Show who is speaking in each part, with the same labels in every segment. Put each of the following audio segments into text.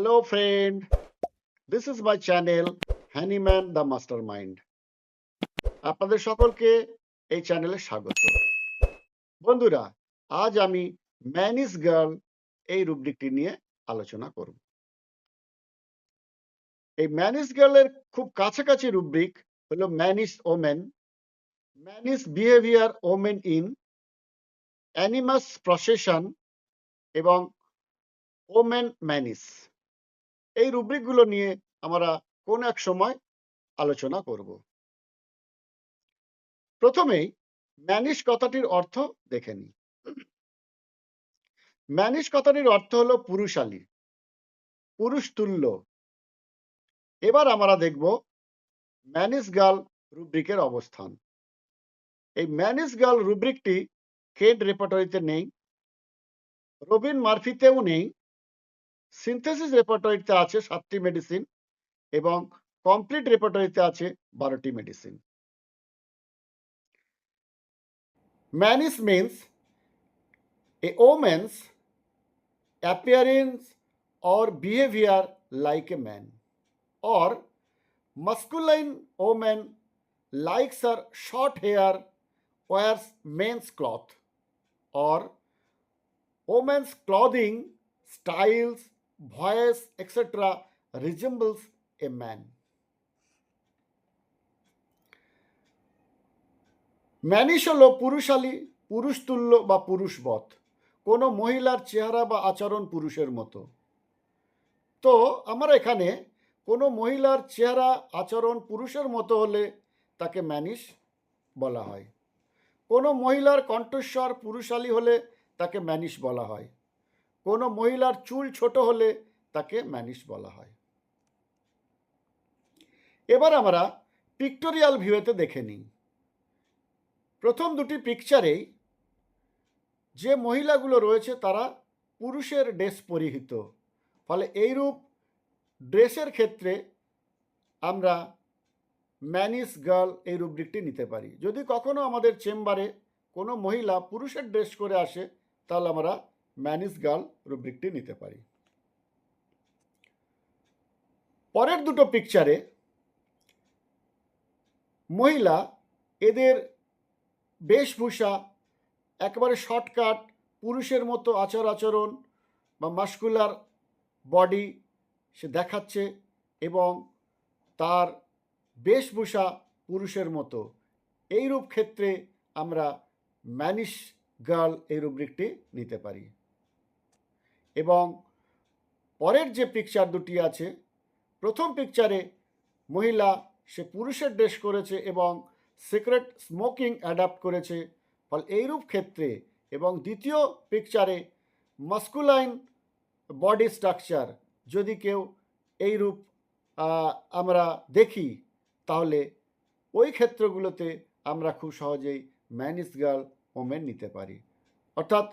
Speaker 1: Hello, friend. This is my channel, Handyman the Mastermind. আপনাদের সকলকে এই চ্যানেলে স্বাগত। বন্ধুরা, আজ আমি ম্যান ইজ গার্ল এই রুব্রিকটি নিয়ে আলোচনা করব। এই ম্যান ইজ গার্লের খুব কাছাকাছি রুব্রিক হলো man is women, man is behaviour women in, animus possession এবং ওমেন ম্যানিস। এই রুব্রিকগুলো নিয়ে আমরা কোন এক সময় আলোচনা করব। প্রথমেই ম্যানিশ কথাটির অর্থ দেখে নিই। ম্যানিশ কথাটির অর্থ হলো পুরুষালী, পুরুষ তুল্য। এবার আমরা দেখব ম্যানিশ গার্ল রুব্রিকের অবস্থান। এই ম্যানিশ গার্ল রুব্রিকটি কেন্ট রেপার্টরিতে নেই, রবিন মার্ফিতেও নেই। সিনথেসিস রেপার্টরিতে আছে 7টি মেডিসিন এবং কমপ্লিট রেপার্টরিতে আছে 12টি medicine. ম্যানিশ means a woman's appearance or behavior like a man, or masculine woman likes her short hair, wears men's cloth, or woman's clothing, styles, voice, etc. resembles a man. ম্যানিশ হলো পুরুষালী, পুরুষতুল্য বা পুরুষবৎ। কোনো মহিলার চেহারা বা আচরণ পুরুষের মতো। তো আমরা এখানে কোনো মহিলার চেহারা আচরণ পুরুষের মতো হলে তাকে ম্যানিশ বলা হয়। কোনো মহিলার কণ্ঠস্বর পুরুষালী হলে তাকে ম্যানিশ বলা হয়। কোনো মহিলার চুল ছোট হলে তাকে ম্যানিশ বলা হয়। এবার আমরা পিক্টোরিয়াল ভিউতে দেখে নিই। প্রথম দুটি পিকচারেই যে মহিলাগুলো রয়েছে তারা পুরুষের ড্রেস পরিহিত, ফলে এইরূপ ড্রেসের ক্ষেত্রে আমরা ম্যানিশ গার্ল এই রুব্রিকটি নিতে পারি। যদি কখনো আমাদের চেম্বারে কোনো মহিলা পুরুষের ড্রেস করে আসে তাহলে আমরা ম্যানিশ গার্ল রুব্রিকটি নিতে পারি। পরের দুটো পিকচারে মহিলা, এদের বেশভূষা একেবারে শর্টকাট, পুরুষের মতো আচরণ বা মাস্কুলার বডি সে দেখাচ্ছে এবং তার বেশভূষা পুরুষের মতো। এইরূপ ক্ষেত্রে আমরা ম্যানিশ গার্ল এই রুব্রিকটি নিতে পারি। এবং পরের যে পিকচার দুটি আছে, প্রথম পিকচারে মহিলা সে পুরুষের ড্রেস করেছে এবং সিগারেট স্মোকিং অ্যাডাপ্ট করেছে, ফলে এইরূপ ক্ষেত্রে, এবং দ্বিতীয় পিকচারে মাস্কুলাইন বডি স্ট্রাকচার যদি কেউ এইরূপ আমরা দেখি তাহলে ওই ক্ষেত্রগুলোতে আমরা খুব সহজেই ম্যানিশ গার্ল ওমেন নিতে পারি। অর্থাৎ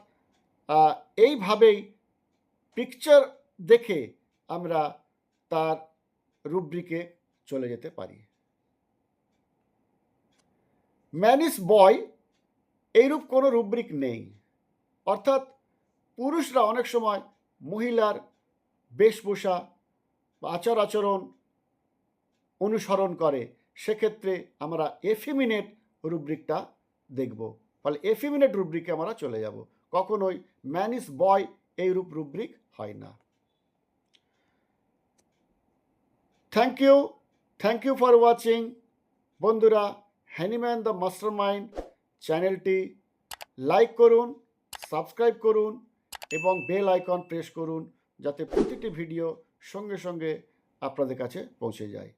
Speaker 1: এইভাবেই পিকচার দেখে আমরা তার রুব্রিকে চলে যেতে পারি। ম্যানিশ বয় এইরূপ কোনো রুব্রিক নেই, অর্থাৎ পুরুষরা অনেক সময় মহিলার বেশভূষা বা আচরণ অনুসরণ করে, সেক্ষেত্রে আমরা এফিমিনেট রুব্রিকটা দেখব, ফলে এফিমিনেট রুব্রিকে আমরা চলে যাব। কখনোই ম্যানিশ বয় এইরূপ রুব্রিক হয় না। Thank you for watching. বন্ধুরা, হ্যানিম্যান দ্য মাস্টারমাইন্ড চ্যানেলটি লাইক করুন, সাবস্ক্রাইব করুন এবং বেল আইকন প্রেস করুন, যাতে প্রতিটি ভিডিও সঙ্গে সঙ্গে আপনাদের কাছে পৌঁছে যায়।